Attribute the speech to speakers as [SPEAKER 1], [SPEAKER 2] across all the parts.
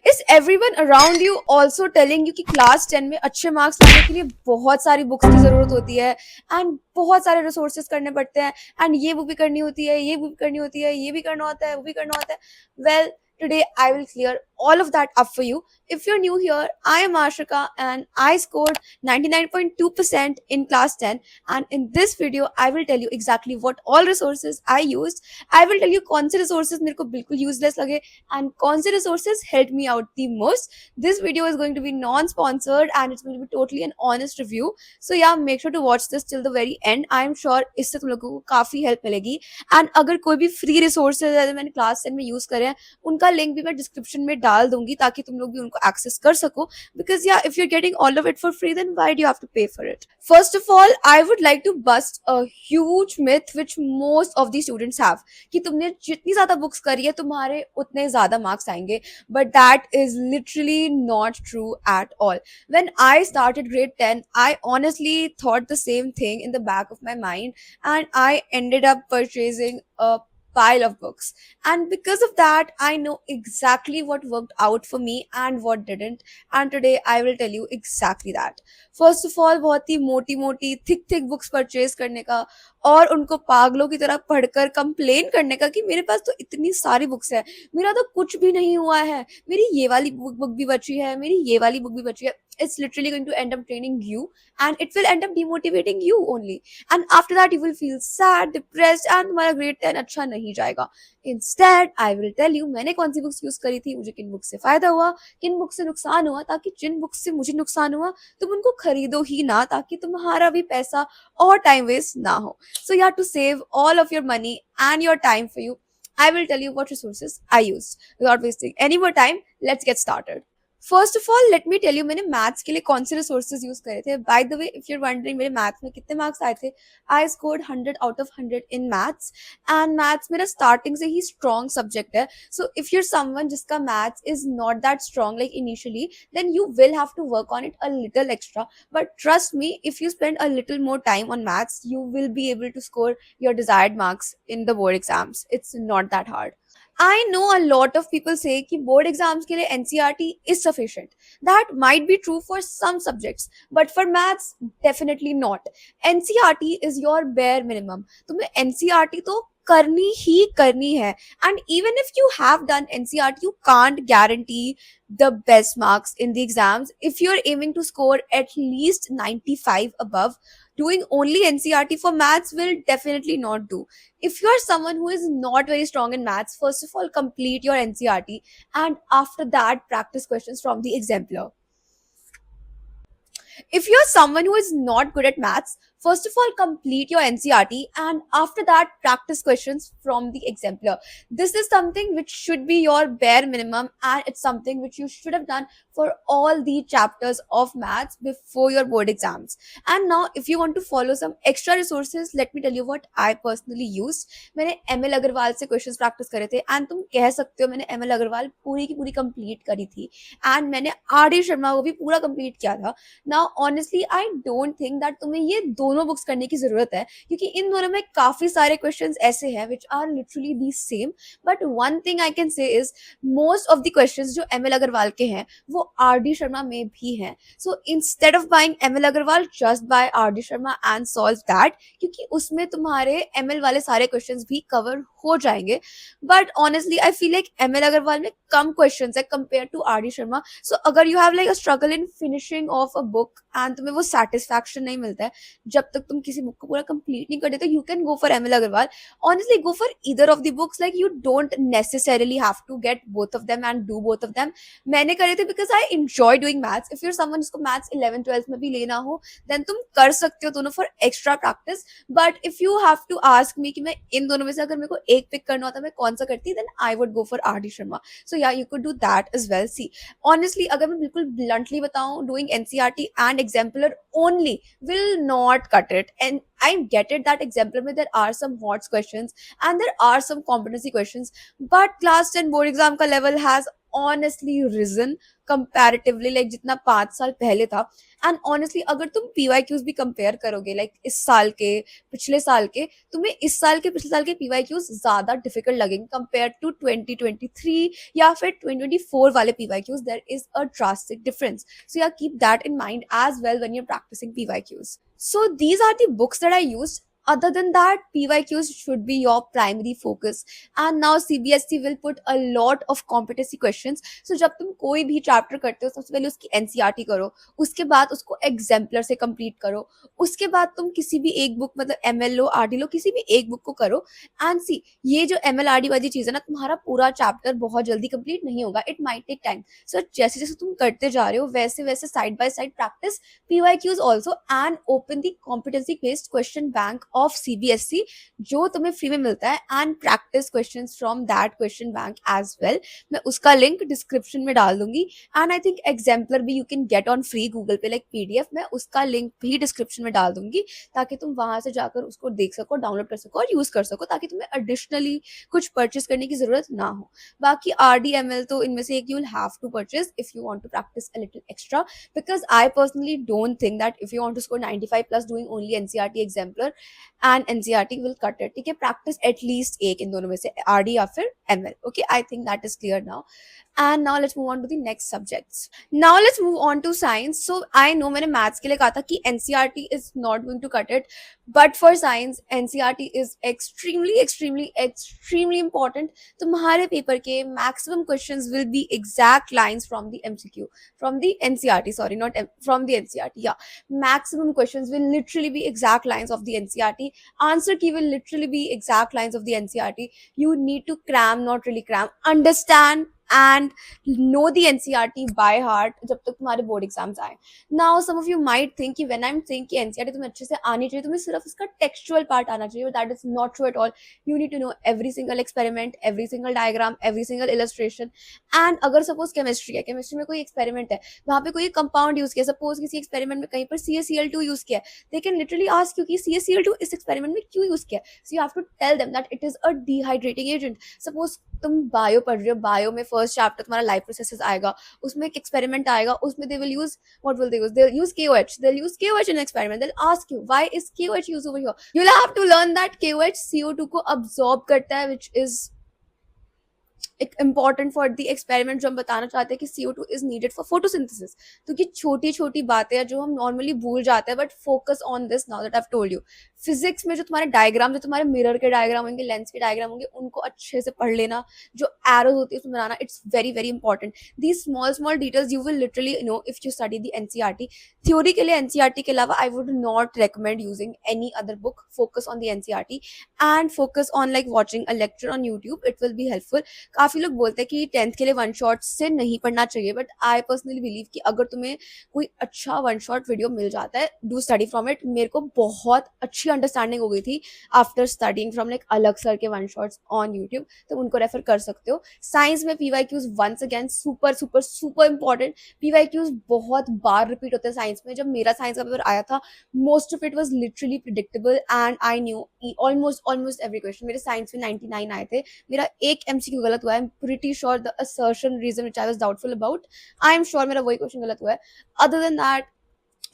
[SPEAKER 1] Is everyone around you also telling you कि class 10 में अच्छे मार्क्स लाने के लिए बहुत सारी बुक्स की जरूरत होती है एंड बहुत सारे रिसोर्सेज करने पड़ते हैं एंड ये बुक भी करनी होती है, ये बुक भी करनी होती है, ये भी करना होता है, वो भी करना होता है? Well, today I will clear all of that up for you. If you're new here, I am Ashika and I scored 99.2% in class 10, and in this video I will tell you exactly what all resources I used. I will tell you कौन से resources मेरे को बिल्कुल useless लगे and कौन से resources helped me out the most. This video is going to be non-sponsored and it's going to be totally an honest review. So yeah, make sure to watch this till the very end. I am sure इससे तुम लोगों को काफी help मिलेगी. And अगर कोई भी free resources है मैंने क्लास 10 में यूज करे हैं, उनका लिंक भी मैं डिस्क्रिप्शन में डाल दूंगी ताकि तुम लोग भी उनको एक्सेस कर सको. बिकॉज या if you are getting all of it for free, then why do have to pay for it? First of all, I would like to bust a huge myth which most of the students have कि तुमने जितनी ज्यादा books करी है तुम्हारे उतने ज्यादा marks आएंगे. But that is literally not true at all. When I started grade 10, I honestly thought the same thing in the back of my mind, and I ended up purchasing a pile of books. And because of that, I know exactly what worked out for me and what didn't. And today I will tell you exactly that. First of all, बहुत ही मोटी मोटी thick thick books purchase करने का और उनको पागलों की तरह पढ़कर कंप्लेन करने का कि मेरे पास तो इतनी सारी बुक्स है, मेरा तो कुछ भी नहीं हुआ है, मेरी ये वाली बुक भी बची है, मेरी ये वाली बुक भी बची है. It's literally going to end up draining you, and it will end up demotivating you only. And after that you will feel sad, depressed, and तुम्हारा grade 10 अच्छा नहीं जाएगा. Instead I will tell you मैंने कौन सी books use करी थी, मुझे किन बुक से फायदा हुआ, किन बुक से नुकसान हुआ, ताकि जिन बुक से मुझे नुकसान हुआ तुम उनको खरीदो ही ना, ताकि तुम्हारा भी पैसा और टाइम वेस्ट ना हो. So yeah, to save all of your money and your time for you, I will tell you what resources I used. Without wasting any more time, let's get started. First of all let me tell you मैंने maths के लिए कौन से resources use करे थे. By the way, if you're wondering मेरे maths में कितने मार्क्स आए थे, I scored 100 out of 100 in maths. And maths मेरा स्टार्टिंग से ही स्ट्रॉन्ग सब्जेक्ट है. सो इफ यूर समवन जिसका maths is not that strong like initially, then you will have to work on it a little extra. But trust me, if you spend a little more time on maths, you will be able to score your desired marks in the board exams. It's not that hard. I know a lot of people say कि board exams के लिए NCERT is sufficient. That might be true for some subjects, but for maths, definitely not. NCERT is your bare minimum. तुम्हें NCERT तो करनी ही करनी है. And even if you have done NCERT, you can't guarantee the best marks in the exams. If you're aiming to score at least 95 above, doing only NCERT for maths will definitely not do. If you are someone who is not very strong in maths, first of all, complete your NCERT, and after that, practice questions from the exemplar. If you're someone who is not good at maths, first of all, complete your NCERT, and after that, practice questions from the exemplar. This is something which should be your bare minimum, and it's something which you should have done for all the chapters of maths before your board exams. And now, if you want to follow some extra resources, let me tell you what I personally used. मैंने ML Agarwal से questions practice करे थे, and तुम कह सकते हो मैंने ML Agarwal पूरी की पूरी कंप्लीट करी थी, एंड मैंने RD शर्मा को भी पूरा कंप्लीट किया था. Now honestly I don't think that तुम्हें ये दोनों बुक्स करने की जरूरत है, क्योंकि इन दोनों में काफी सारे क्वेश्चंस ऐसे हैं which are literally the same. But one thing I can say is most of the questions जो ML अग्रवाल के हैं वो RD शर्मा में भी हैं. So instead of buying ML Agarwal, just buy RD Sharma and solve that, क्योंकि उसमें तुम्हारे ML वाले सारे क्वेश्चंस भी कवर हो जाएंगे. But honestly I feel like ML Agarwal में कम क्वेश्चंस है compare to RD Sharma. So अगर you have like a struggle in finishing off a book and तुम्हें वो सेटिस्फैक्शन नहीं मिलता है जब तक तुम किसी बुक को पूरा कंप्लीट नहीं कर देते, you can go for ML Agarwal. Honestly go for either of the books. Like you don't necessarily have to get both of them and do both of them. मैंने करे थे because I enjoy doing maths. If you're someone जिसको maths 11 12 में भी लेना हो, then तुम कर सकते हो दोनों for extra practice. But if you have to ask me कि मैं इन दोनों में से अगर मेरे को एक पिक करना होता मैं कौन सा करती, then I would go for RD Sharma. So या you could do that as well. See, honestly अगर मैं बिल्कुल bluntly बताऊं, doing NCERT and exemplar only will not cut it. And I get it that exemplar में there are some hot questions and there are some competency questions, but class 10 board exam का level has honestly reason comparatively, like जितना 5 साल पहले था. And honestly अगर तुम PYQs भी compare करोगे लाइक इस साल के पिछले साल के, तुम्हें इस साल के पिछले साल के पीवाईक्यूज ज्यादा डिफिकल्ट लगेंगे कंपेयर टू 2023 या फिर 2024 वाले PYQs. There is a drastic difference. So yeah, keep that in mind as well when you're practicing PYQs. So these are the books that I used. Other than that, PYQs should be your primary focus. And now CBSE will put a lot of competency questions. So जब तुम कोई भी chapter करते हो सबसे पहले उसकी NCERT करो, उसके बाद उसको एग्जाम्पलर से कंप्लीट करो, उसके बाद तुम किसी भी एक बुक मतलब एमएल लो आरडी लो किसी भी एक बुक को करो. एंड सी ये जो एमएल आरडी वाली चीज है ना, तुम्हारा पूरा चैप्टर बहुत जल्दी कंप्लीट नहीं होगा. It might take time. So जैसे जैसे तुम करते जा रहे हो वैसे वैसे side by side practice PYQs also and open the competency based question bank of CBSE जो तुम्हें फ्री में मिलता है, and practice questions from that question bank as well. मैं उसका लिंक डिस्क्रिप्शन में डाल दूंगी. एंड आई थिंक एग्जाम्पलर भी you can get on free Google पे लाइक PDF. मैं उसका लिंक भी डिस्क्रिप्शन में डाल दूंगी ताकि तुम वहां से जाकर उसको देख सको, डाउनलोड कर सको और यूज कर सको, ताकि तुम्हें एडिशनली कुछ परचेस करने की जरूरत ना हो. बाकी RDML तो इनमें से एक you will have to purchase if you want to practice a little extra, because I personally don't think that if you want to score 95 plus doing only NCERT exemplar and NCERT will cut it. ठीक है, practice at least एक इन दोनों में से RD या फिर ML. Okay, I think that is clear now. And now let's move on to the next subjects. Now let's move on to science. So I know मैंने maths के लिए कहा था कि NCERT is not going to cut it, but for science NCERT is extremely extremely extremely important. तुम्हारे paper के maximum questions will be exact lines from the MCQ, from the NCERT, sorry, not from the NCERT. Yeah, maximum questions will literally be exact lines of the NCERT. Answer key will literally be exact lines of the NCERT. You need to cram, not really cram, understand and know the NCERT by heart जब तक तुम्हारे board exams आए. Now some of you might think कि when I'm saying कि NCERT तुम्हें अच्छे से आनी चाहिए, तुम्हें सिर्फ उसका टेक्सचुअल पार्ट आना चाहिए, but that is not true at all. You need to know every single experiment, every single diagram, every single illustration. And अगर सपोज केमिस्ट्री है, केमिस्ट्री में कोई एक्सपेरिमेंट है, वहां पे कोई कंपाउंड यूज किया, सपोज किसी एक्सपेरिमेंट में कहीं पर CaCl2 यूज किया, they can literally ask you कि CaCl2 इस एक्सपेरिमेंट में क्यों यूज किया. So you have to tell them that it is a dehydrating agent. Suppose तुम बायो पढ़ रहे हो, बायो में फर्स्ट चैप्टर तुम्हारा लाइफ प्रोसेसेस आएगा, उसमें एक एक्सपेरिमेंट आएगा, उसमें they will use what will they use? They'll use KOH. They'll use KOH in an experiment. They'll ask you why is KOH used over here. You'll have to learn that KOH CO2 को absorb करता है, which is एक important for the experiment जो हम बताना चाहते हैं कि CO2 is needed for photosynthesis. तो कि छोटी छोटी बातें हैं जो हम नॉर्मली भूल जाते हैं, but focus on this now that I have told you. Physics में जो तुम्हारे डायग्राम, जो तुम्हारे मिरर के डायग्राम होंगे, लेंस के डायग्राम होंगे, उनको अच्छे से पढ़ लेना. जो एरोज होती है उसमें बनाना, it's very very important. The small small details you will literally know if you study the NCERT. Theory के लिए NCERT के अलावा I would not recommend using any other book. Focus on the NCERT and focus on like watching a lecture on YouTube. It will be helpful. काफी लोग बोलते हैं कि 10th के लिए वन शॉट से नहीं पढ़ना चाहिए, बट आई पर्सनली बिलीव कि अगर तुम्हें कोई अच्छा वन शॉट वीडियो मिल जाता है, डू स्टडी फ्रॉम इट. मेरे को बहुत अच्छी अंडरस्टैंडिंग हो गई थी आफ्टर स्टडिंग फ्रॉम लाइक अलग सर के वन शॉट्स ऑन यूट्यूब, तो उनको रेफर कर सकते हो. साइंस में PYQs once again super super super important. PYQs बहुत बार रिपीट होते हैं साइंस में. जब मेरा साइंस का पेपर आया था, most of it was literally predictable and I knew almost every question. मेरे साइंस में 99 आए थे. मेरा एक MCQ गलत हुआ है. I am pretty sure the assertion reason which I was doubtful about, I am sure मेरा वही क्वेश्चन गलत हुआ है. Other than that,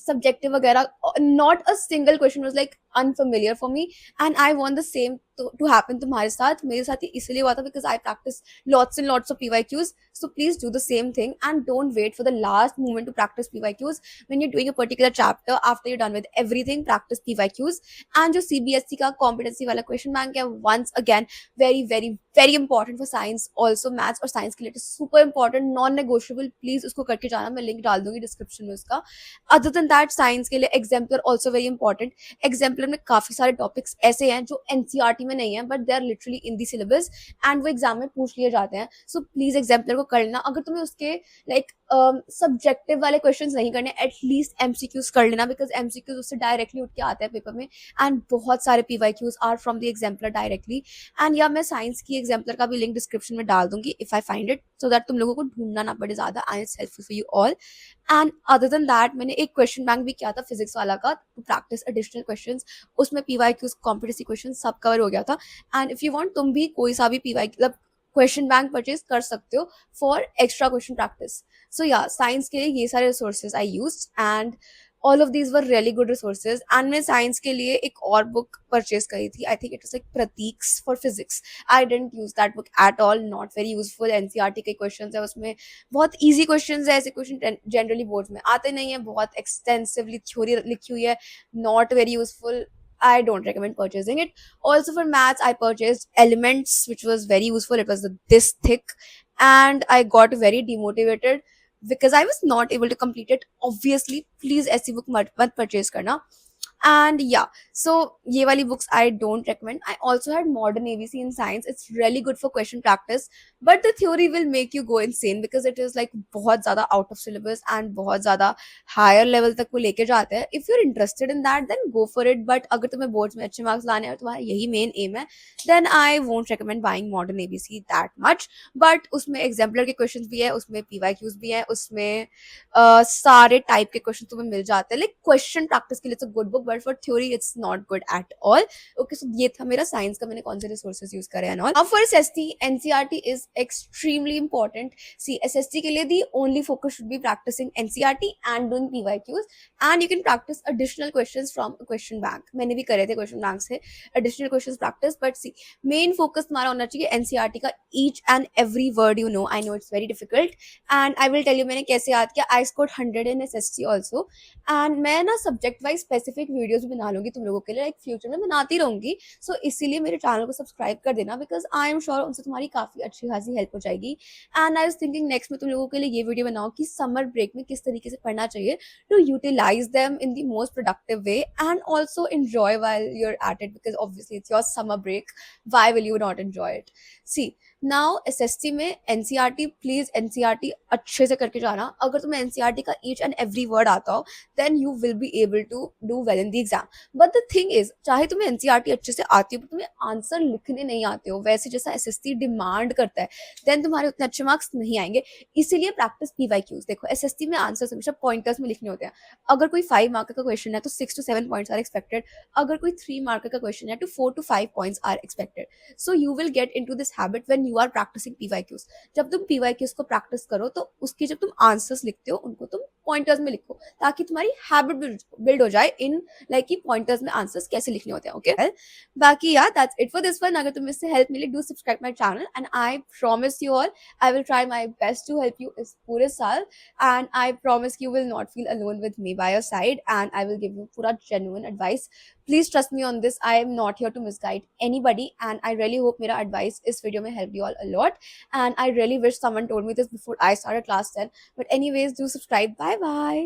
[SPEAKER 1] subjective वगैरह, not a single question was like unfamiliar for me, and I want the same to happen तुम्हारे साथ. मेरे साथ ही इसलिए हुआ था because I practice lots and lots of PYQs. So please do the same thing and don't wait for the last moment to practice PYQs. When you're doing a particular chapter, after you're done with everything, practice PYQs. And जो CBSE का competency वाला question bank है, once again very very very important for science, also maths और science के लिए super important, non-negotiable. Please उसको करके जाना. मैं link डाल दूंगी description में उसका. Other than that, science के लिए exemplar also very important. Exemplar में काफी सारे topics ऐसे हैं जो NCERT में नहीं है, but they are literally in the syllabus and वो एग्जाम में पूछ लिए जाते हैं. सो प्लीज एग्जाम्पलर को कर लेना. अगर तुम्हें उसके लाइक सब्जेक्टिव वाले क्वेश्चंस नहीं करने, एटलीस्ट MCQs कर लेना, बिकॉज MCQs उससे डायरेक्टली उठ के आते हैं पेपर में. एंड बहुत सारे PYQs are from the exemplar directly. And या मैं साइंस की एग्जाम्पलर का भी लिंक डिस्क्रिप्शन में डाल दूंगी if I find it, so that तुम लोगों को ढूंढना ना पड़े ज्यादा, and it's helpful for you all. And other than that, मैंने एक क्वेश्चन बैंक भी किया था फिजिक्स वाला का, टू प्रैक्टिस एडिशनल क्वेश्चंस. उसमें PYQs, कॉम्पिटेंसी क्वेश्चन सब कवर हो गया था. एंड इफ यू वांट, तुम भी कोई सा भी PYQ मतलब क्वेश्चन बैंक परचेज कर सकते हो for extra question practice. So या साइंस के लिए ये सारे resources I used and all of these were really good resources. And मैं साइंस के लिए एक और बुक परचेज करी थी. I think it was like Prateek's for physics. I didn't use that book at all, not very useful. NCERT के questions है उसमें, बहुत इजी क्वेश्चंस है. ऐसे क्वेश्चन जनरली बोर्ड्स में आते नहीं है. बहुत एक्सटेंसिवली थ्योरी लिखी हुई है, not very useful. I don't recommend purchasing it. Also for maths, I purchased Elements, which was very useful. It was this thick, and I got very demotivated because I was not able to complete it. Obviously, please ऐसी book मत purchase करना. And yeah, so ये वाली books I don't recommend. I also had Modern ABC in science. It's really good for question practice, but the theory will make you go insane because it is like बहुत ज़्यादा out of syllabus and बहुत ज़्यादा higher level तक वो लेके जाते हैं. If you're interested in that, then go for it. But अगर तुम्हें boards में अच्छे marks लाने हैं और तुम्हारा यही main aim है, then I won't recommend buying Modern ABC that much. But उसमें exemplar के questions भी है, उसमें PYQs भी है, उसमें सारे टाइप के क्वेश्चन तुम्हें मिल जाते हैं. लाइक क्वेश्चन प्रैक्टिस के लिए it's a good book, but for theory it's not good at all. Okay, so ये था मेरा साइंस का, मैंने कौन से रिसोर्सेज यूज करे and all. Now for SST, NCERT is extremely important. See, SST के लिए the only focus should be practicing NCERT and doing PYQs, and you can practice additional questions from question bank. मैंने भी करे थे question bank से additional questions practice. But see, main focus तुम्हारा होना चाहिए एनसीईआरटी का. Each and every word you know. I know it's very difficult and I will tell you मैंने कैसे याद किया. I scored 100 in SST also. And मैं ना सब्जेक्ट वाइज स्पेसिफिक वीडियोस भी बना लूंगी तुम लोगों के लिए, लाइक फ्यूचर में बनाती रहूंगी. सो इसीलिए मेरे चैनल को सब्सक्राइब कर देना, बिकॉज आई एम श्योर उनसे तुम्हारी काफी अच्छी खासी हेल्प हो जाएगी. And I was thinking next में तुम लोगों के लिए ये वीडियो बनाओ कि समर ब्रेक में किस तरीके से पढ़ना चाहिए to utilise them in the most productive way and also enjoy while you're at it, because obviously it's your summer break. Why will you not enjoy it? See, now SST में NCERT, please NCERT अच्छे से करके जाना. अगर तुम्हें NCERT का each and every word आता हो, then you will be able to do well in the exam. But the thing is, चाहे तुम्हें एनसीईआरटी अच्छे से आती हो, but तुम्हें आंसर लिखने नहीं आते हो वैसे जैसा एसएसटी डिमांड करता है, देन तुम्हारे उतने अच्छे मार्क्स नहीं आएंगे. इसीलिए प्रैक्टिस पीवाईक्यूज. देखो, एसएसटी में आंसर हमेशा पॉइंटर्स में लिखने होते हैं. अगर कोई 5 मार्क का क्वेश्चन है तो 6 to 7 पॉइंट्स आर एक्सपेक्टेड. अगर कोई 3 मार्क का क्वेश्चन है तो 4 to 5 points are expected. So you will get into this habit when you are practising PYQs. जब तुम पीवाईक्यूज को प्रैक्टिस करो तो उसके जब तुम आंसर्स लिखते हो उनको तुम पॉइंटर्स में लिखो, ताकि तुम्हारी हैबिट बिल्ड हो जाए इन लाइक कि पॉइंटर्स में आंसर्स कैसे लिखने होते हैं. ओके, बाकी यार that's it for this one. अगर तुम्हें इससे हेल्प मिली, do subscribe my channel and I promise you all I will try my best to help you इस पूरे साल. And I promise you will not feel alone with me by your side, and I will give you pura genuine advice. Please trust me on this. I am not here to misguide anybody, and I really hope mera advice is video mein helped you all a lot. And I really wish someone told me this before I started class 10. But anyways, do subscribe. Bye bye.